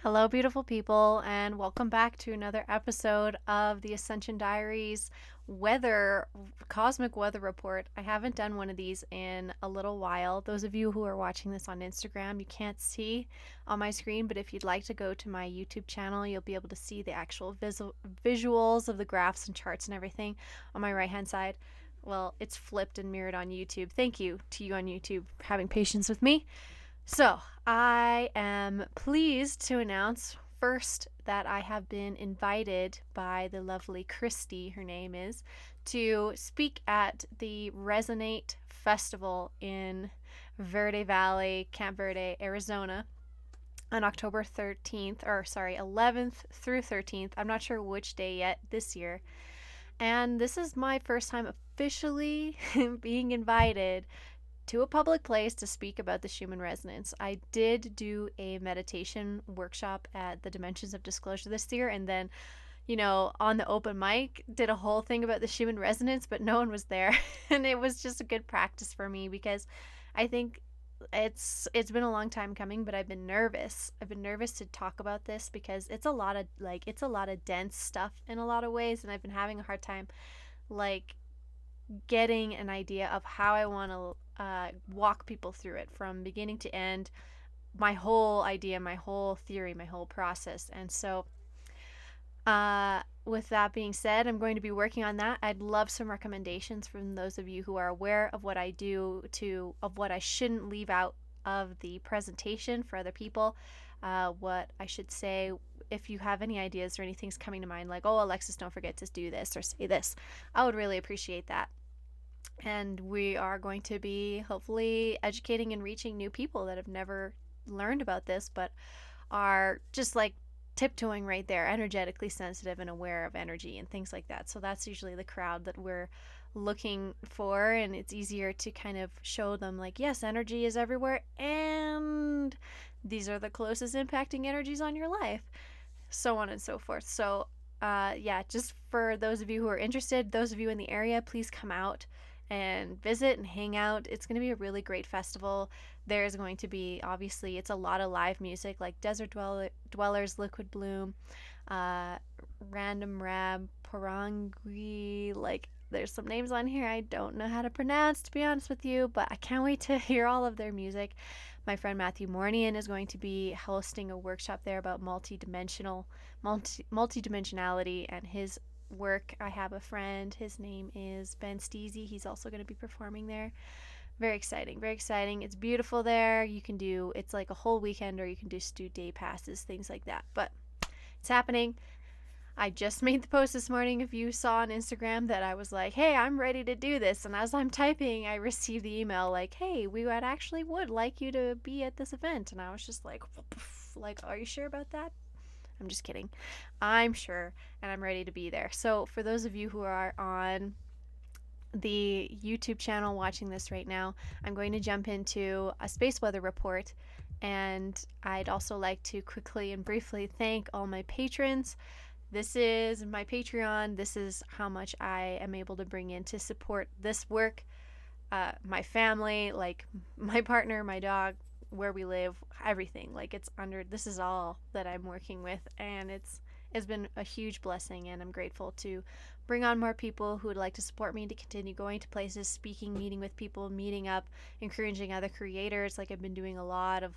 Hello, beautiful people, and welcome back to another episode of the Ascension Diaries weather, cosmic weather report. I haven't done one of these in a little while. Those of you who are watching this on Instagram, you can't see on my screen, but if you'd like to go to my YouTube channel, you'll be able to see the actual visuals of the graphs and charts and everything on my right hand side. Well, it's flipped and mirrored on YouTube. Thank you to you on YouTube for having patience with me. So, I am pleased to announce first that I have been invited by the lovely Christy, her name is, to speak at the Resonate Festival in Verde Valley, Camp Verde, Arizona on October 11th through 13th. I'm not sure which day yet this year. And this is my first time officially being invited to a public place to speak about the Schumann resonance. I did do a meditation workshop at the Dimensions of Disclosure this year, and then, on the open mic, did a whole thing about the Schumann resonance, but no one was there. And it was just a good practice for me because I think it's been a long time coming, but I've been nervous. I've been nervous to talk about this because it's a lot of dense stuff in a lot of ways, and I've been having a hard time like getting an idea of how I want to walk people through it from beginning to end, my whole idea, my whole theory, my whole process. And so, with that being said, I'm going to be working on that. I'd love some recommendations from those of you who are aware of what I do, of what I shouldn't leave out of the presentation for other people, what I should say. If you have any ideas or anything's coming to mind, like, oh, Alexis, don't forget to do this or say this, I would really appreciate that. And we are going to be hopefully educating and reaching new people that have never learned about this, but are just like tiptoeing right there, energetically sensitive and aware of energy and things like that. So that's usually the crowd that we're looking for, and it's easier to kind of show them, like, yes, energy is everywhere, and these are the closest impacting energies on your life, so on and so forth. So yeah, just for those of you who are interested, those of you in the area, please come out and visit and hang out. It's going to be a really great festival. There's going to be, obviously, it's a lot of live music like Desert Dwellers, Liquid Bloom, Random Rab, Porangui. Like, there's some names on here I don't know how to pronounce, to be honest with you, but I can't wait to hear all of their music. My friend Matthew Mornian is going to be hosting a workshop there about multidimensionality and his work. I have a friend, his name is Ben Steezy. He's also going to be performing there. Very exciting, very exciting. It's beautiful there. It's like a whole weekend, or you can just do day passes, things like that. But it's happening. I just made the post this morning, if you saw on Instagram, that I was like, hey, I'm ready to do this. And as I'm typing, I received the email like, hey, we would like you to be at this event. And I was just like, are you sure about that? I'm just kidding. I'm sure, and I'm ready to be there. So for those of you who are on the YouTube channel watching this right now, I'm going to jump into a space weather report, and I'd also like to quickly and briefly thank all my patrons. This is my Patreon. This is how much I am able to bring in to support this work. My family, like my partner, my dog, where we live, everything. Like, this is all that I'm working with, and it's been a huge blessing, and I'm grateful to bring on more people who would like to support me to continue going to places, speaking, meeting with people, meeting up, encouraging other creators. Like, I've been doing a lot of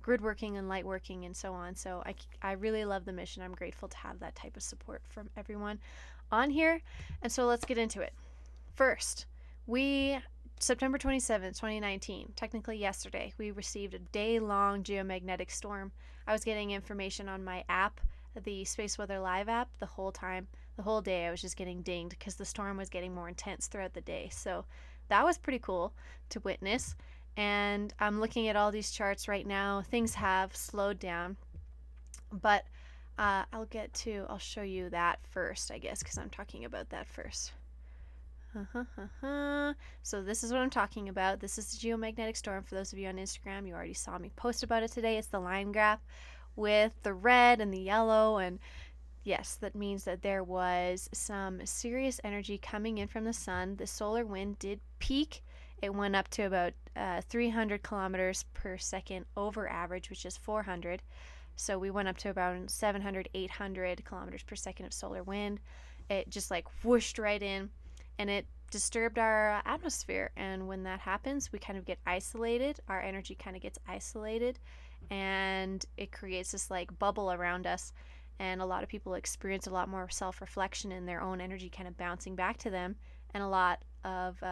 grid working and light working and so on. So I really love the mission. I'm grateful to have that type of support from everyone on here. And so let's get into it. First, September 27th, 2019, technically yesterday, we received a day-long geomagnetic storm. I was getting information on my app, the Space Weather Live app, the whole day I was just getting dinged because the storm was getting more intense throughout the day. So that was pretty cool to witness. And I'm looking at all these charts right now. Things have slowed down, but I'll show you that first, I guess, because I'm talking about that first. So this is what I'm talking about. This is the geomagnetic storm. For those of you on Instagram, you already saw me post about it today. It's the line graph with the red and the yellow, and yes, that means that there was some serious energy coming in from the sun. The solar wind did peak. It went up to about 300 kilometers per second over average, which is 400. So we went up to about 700, 800 kilometers per second of solar wind. It just like whooshed right in, and it disturbed our atmosphere. And when that happens, we kind of get isolated. Our energy kind of gets isolated, and it creates this like bubble around us. And a lot of people experience a lot more self reflection in their own energy kind of bouncing back to them, and a lot of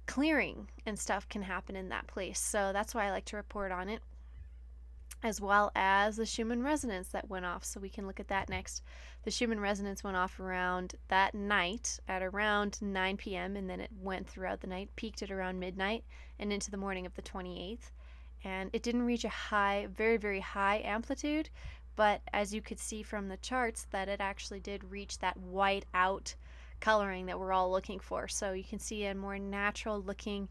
clearing and stuff can happen in that place. So that's why I like to report on it, as well as the Schumann resonance that went off. So we can look at that next. The Schumann resonance went off around that night at around 9 p.m. and then it went throughout the night, peaked at around midnight and into the morning of the 28th. And it didn't reach a high, very, very high amplitude, but as you could see from the charts, that it actually did reach that white out coloring that we're all looking for. So you can see a more natural looking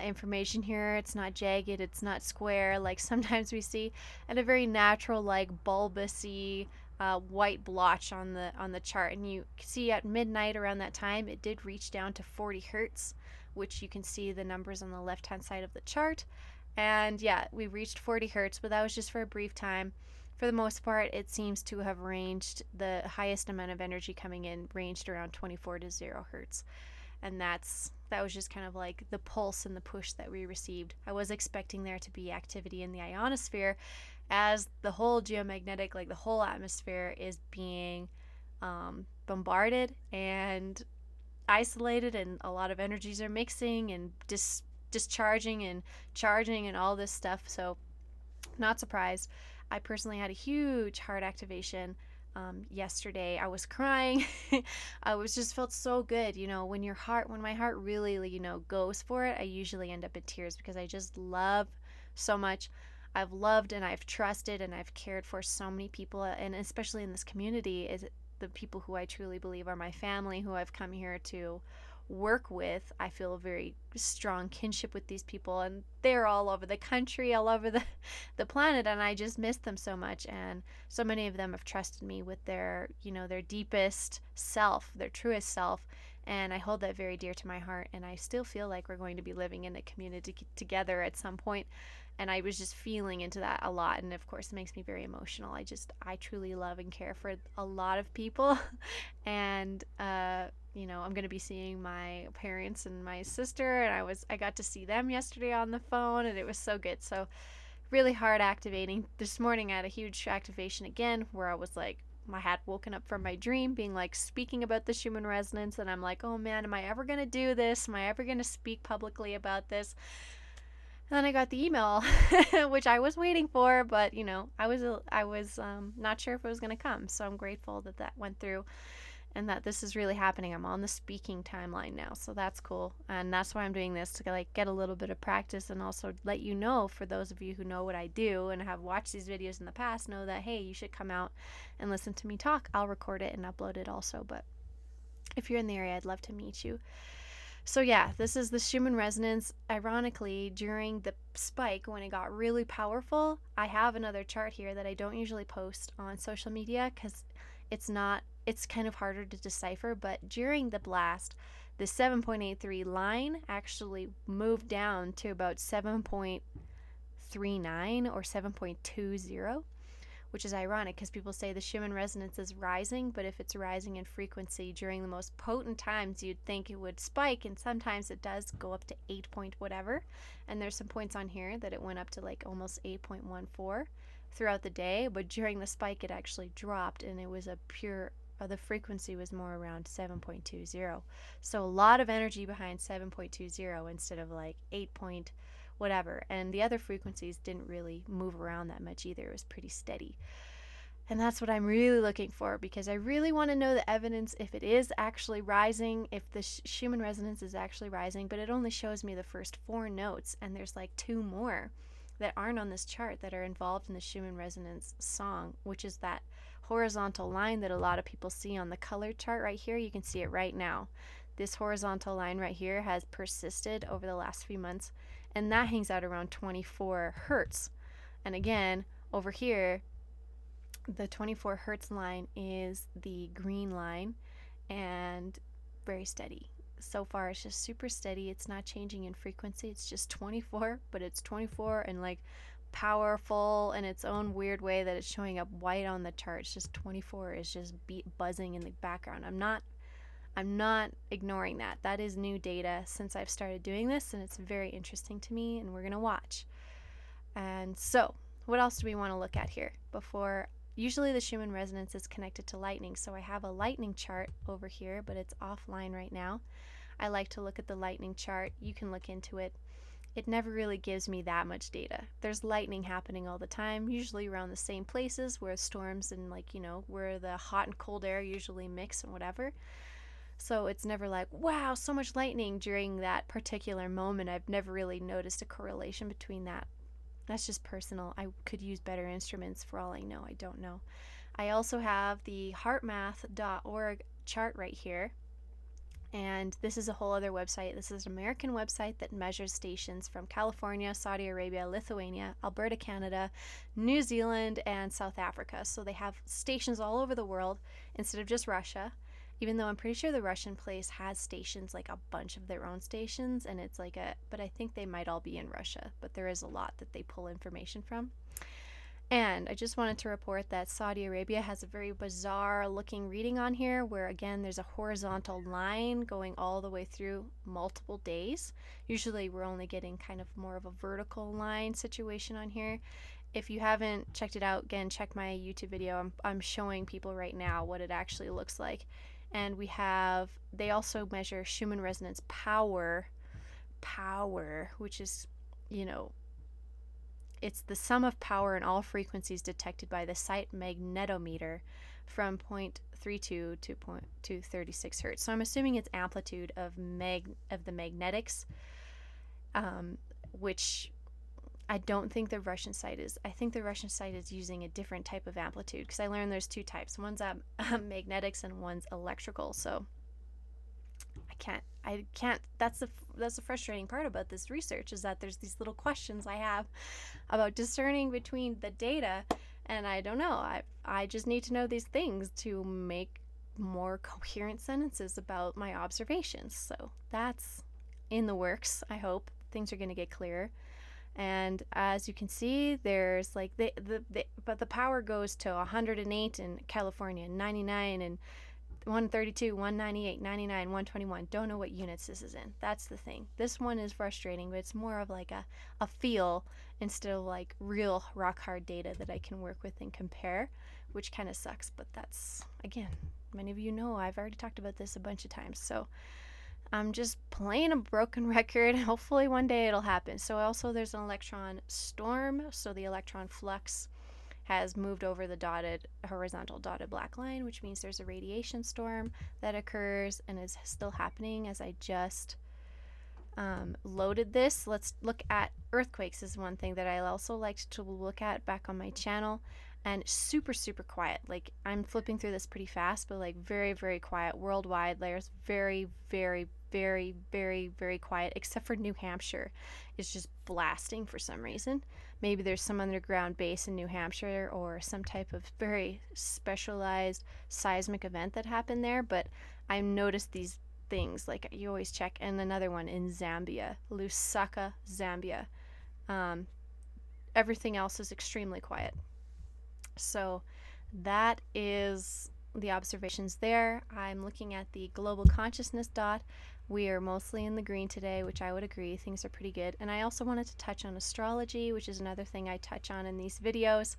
information here. It's not jagged, it's not square like sometimes we see, and a very natural like bulbousy white blotch on the chart. And you see at midnight around that time it did reach down to 40 hertz, which you can see the numbers on the left hand side of the chart. And yeah, we reached 40 hertz, but that was just for a brief time. For the most part, it seems to have ranged, the highest amount of energy coming in ranged around 24 to 0 hertz. And that was just kind of like the pulse and the push that we received. I was expecting there to be activity in the ionosphere, as the whole geomagnetic, like the whole atmosphere is being bombarded and isolated, and a lot of energies are mixing and discharging and charging and all this stuff. So not surprised. I personally had a huge heart activation yesterday. I was crying. I was just felt so good. You know, when my heart really, you know, goes for it, I usually end up in tears because I just love so much. I've loved and I've trusted and I've cared for so many people, and especially in this community, is the people who I truly believe are my family, who I've come here to work with. I feel a very strong kinship with these people, and they're all over the country, all over the planet, and I just miss them so much. And so many of them have trusted me with their, you know, their deepest self, their truest self, and I hold that very dear to my heart. And I still feel like we're going to be living in a community together at some point, and I was just feeling into that a lot. And of course it makes me very emotional. I truly love and care for a lot of people. And you know, I'm going to be seeing my parents and my sister, and I got to see them yesterday on the phone, and it was so good. So really hard activating. This morning I had a huge activation again, where I was like, I had woken up from my dream being like speaking about the Schumann resonance, and I'm like, oh man, am I ever going to do this? Am I ever going to speak publicly about this? And then I got the email, which I was waiting for, but you know, I was not sure if it was going to come. So I'm grateful that that went through, and that this is really happening. I'm on the speaking timeline now, so that's cool. And that's why I'm doing this, to like get a little bit of practice, and also let you know, for those of you who know what I do and have watched these videos in the past, know that hey, you should come out and listen to me talk. I'll record it and upload it also, but if you're in the area, I'd love to meet you. So yeah, this is the Schumann resonance. Ironically, during the spike, when it got really powerful, I have another chart here that I don't usually post on social media because it's kind of harder to decipher. But during the blast, the 7.83 line actually moved down to about 7.39 or 7.20, which is ironic because people say the Schumann resonance is rising, but if it's rising in frequency during the most potent times, you'd think it would spike, and sometimes it does go up to 8 point whatever. And there's some points on here that it went up to like almost 8.14 throughout the day, but during the spike it actually dropped, and it was a pure, the frequency was more around 7.20. So a lot of energy behind 7.20 instead of like 8 point whatever. And the other frequencies didn't really move around that much either. It was pretty steady. And that's what I'm really looking for, because I really want to know the evidence if it is actually rising, if the Schumann resonance is actually rising. But it only shows me the first 4 notes, and there's like 2 more that aren't on this chart that are involved in the Schumann resonance song, which is that horizontal line that a lot of people see on the color chart right here. You can see it right now. This horizontal line right here has persisted over the last few months, and that hangs out around 24 hertz. And again, over here, the 24 hertz line is the green line, and very steady. So far it's just super steady. It's not changing in frequency. It's just 24, but it's 24 and like powerful in its own weird way that it's showing up white on the chart. It's just 24 is just buzzing in the background. I'm not ignoring that. That is new data since I've started doing this, and it's very interesting to me, and we're going to watch. And so, what else do we want to look at here? Usually the Schumann resonance is connected to lightning, so I have a lightning chart over here, but it's offline right now. I like to look at the lightning chart. You can look into it. It never really gives me that much data. There's lightning happening all the time, usually around the same places where storms and where the hot and cold air usually mix and whatever. So it's never like, wow, so much lightning during that particular moment. I've never really noticed a correlation between that. That's just personal. I could use better instruments for all I know. I don't know. I also have the heartmath.org chart right here. And this is a whole other website. This is an American website that measures stations from California, Saudi Arabia, Lithuania, Alberta, Canada, New Zealand, and South Africa. So they have stations all over the world instead of just Russia. Even though I'm pretty sure the Russian place has stations, like a bunch of their own stations, and it's but I think they might all be in Russia, but there is a lot that they pull information from. And I just wanted to report that Saudi Arabia has a very bizarre looking reading on here where, again, there's a horizontal line going all the way through multiple days. Usually we're only getting kind of more of a vertical line situation on here. If you haven't checked it out, again, check my YouTube video. I'm showing people right now what it actually looks like. And they also measure Schumann resonance power, which is, it's the sum of power in all frequencies detected by the site magnetometer from 0.32 to 0.236 hertz. So I'm assuming it's amplitude of the magnetics, which I don't think the Russian site is. I think the Russian site is using a different type of amplitude because I learned there's two types. One's magnetics and one's electrical. So I can't. That's the frustrating part about this research is that there's these little questions I have about discerning between the data, and I don't know. I just need to know these things to make more coherent sentences about my observations. So that's in the works. I hope things are going to get clearer. And as you can see, there's like but the power goes to 108 in California, 99 and 132, 198, 99, 121. Don't know what units this is in. That's the thing. This one is frustrating, but it's more of like a feel instead of like real rock hard data that I can work with and compare, which kind of sucks. But that's, again, many of you know I've already talked about this a bunch of times. So I'm just playing a broken record. Hopefully one day it'll happen. So also there's an electron storm. So the electron flux has moved over the horizontal dotted black line, which means there's a radiation storm that occurs and is still happening as I just loaded this. Let's look at earthquakes is one thing that I also like to look at back on my channel. And super, super quiet. Like, I'm flipping through this pretty fast, but like very, very quiet worldwide. There's very, very, very, very, very quiet, except for New Hampshire. It's just blasting for some reason. Maybe there's some underground base in New Hampshire or some type of very specialized seismic event that happened there. But I've noticed these things, like you always check. And another one in Zambia, Lusaka, Zambia. Everything else is extremely quiet. So that is the observations there. I'm looking at the global consciousness dot. We are mostly in the green today, which I would agree. Things are pretty good. And I also wanted to touch on astrology, which is another thing I touch on in these videos,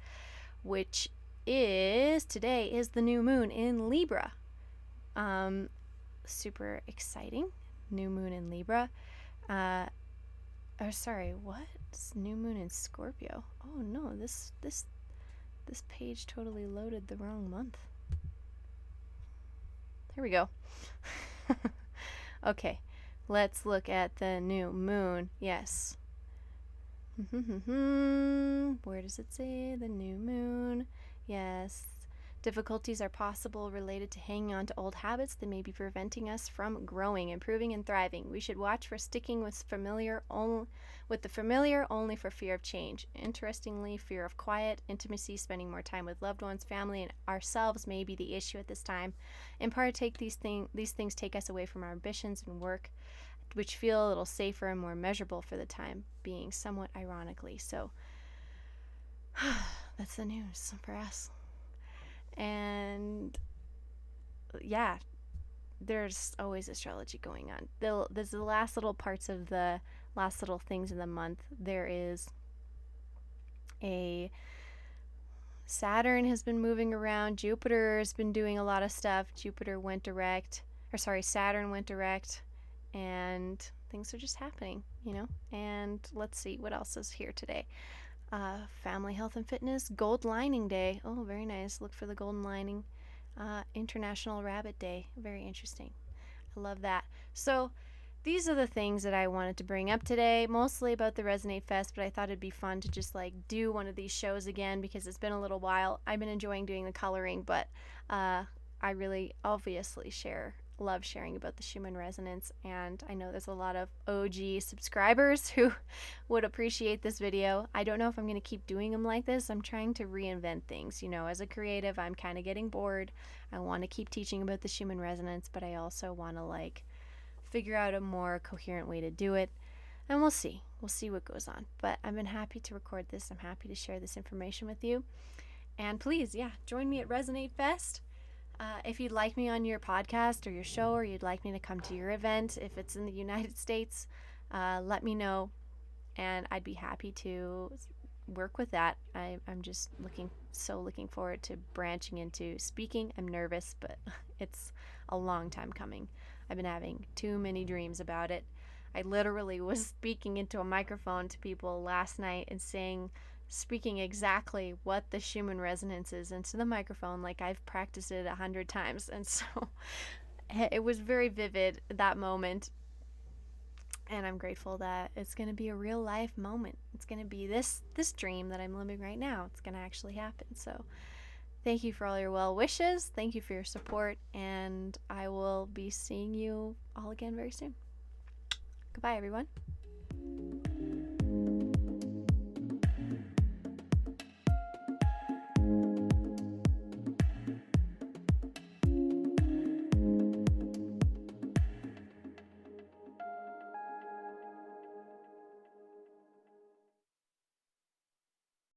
which is today is the new moon in Libra. Super exciting. New moon in Libra. Sorry, what? It's new moon in Scorpio. Oh no, this page totally loaded the wrong month. Here we go. Okay, let's look at the new moon. Yes. Where does it say the new moon? Yes. Difficulties are possible related to hanging on to old habits that may be preventing us from growing, improving, and thriving. We should watch for sticking with the familiar only for fear of change. Interestingly, fear of quiet, intimacy, spending more time with loved ones, family, and ourselves may be the issue at this time. In part, these things take us away from our ambitions and work, which feel a little safer and more measurable for the time being, somewhat ironically. So That's the news for us. And yeah, there's always astrology going on. There's the last little parts of the last little things in the month. There is a Saturn has been moving around. Jupiter has been doing a lot of stuff. Saturn went direct, and things are just happening, And let's see what else is here today. Family Health and Fitness, Gold Lining Day. Oh, very nice. Look for the golden lining. International Rabbit Day. Very interesting. I love that. So these are the things that I wanted to bring up today, mostly about the Resonate Fest, but I thought it'd be fun to just do one of these shows again because it's been a little while. I've been enjoying doing the coloring, but I really obviously love sharing about the Schumann resonance, and I know there's a lot of OG subscribers who would appreciate this video. I don't know if I'm going to keep doing them like this. I'm trying to reinvent things. As a creative, I'm kind of getting bored. I want to keep teaching about the Schumann resonance, but I also want to figure out a more coherent way to do it. And we'll see what goes on. But I've been happy to record this. I'm happy to share this information with you. And please, join me at Resonate Fest. If you'd like me on your podcast or your show, or you'd like me to come to your event, if it's in the United States, let me know, and I'd be happy to work with that. I'm just looking forward to branching into speaking. I'm nervous, but it's a long time coming. I've been having too many dreams about it. I literally was speaking into a microphone to people last night and speaking exactly what the Schumann resonance is into the microphone, like I've practiced it 100 times. And so it was very vivid, that moment. And I'm grateful that it's going to be a real life moment. It's going to be this dream that I'm living right now. It's going to actually happen. So thank you for all your well wishes. Thank you for your support. And I will be seeing you all again very soon. Goodbye, everyone.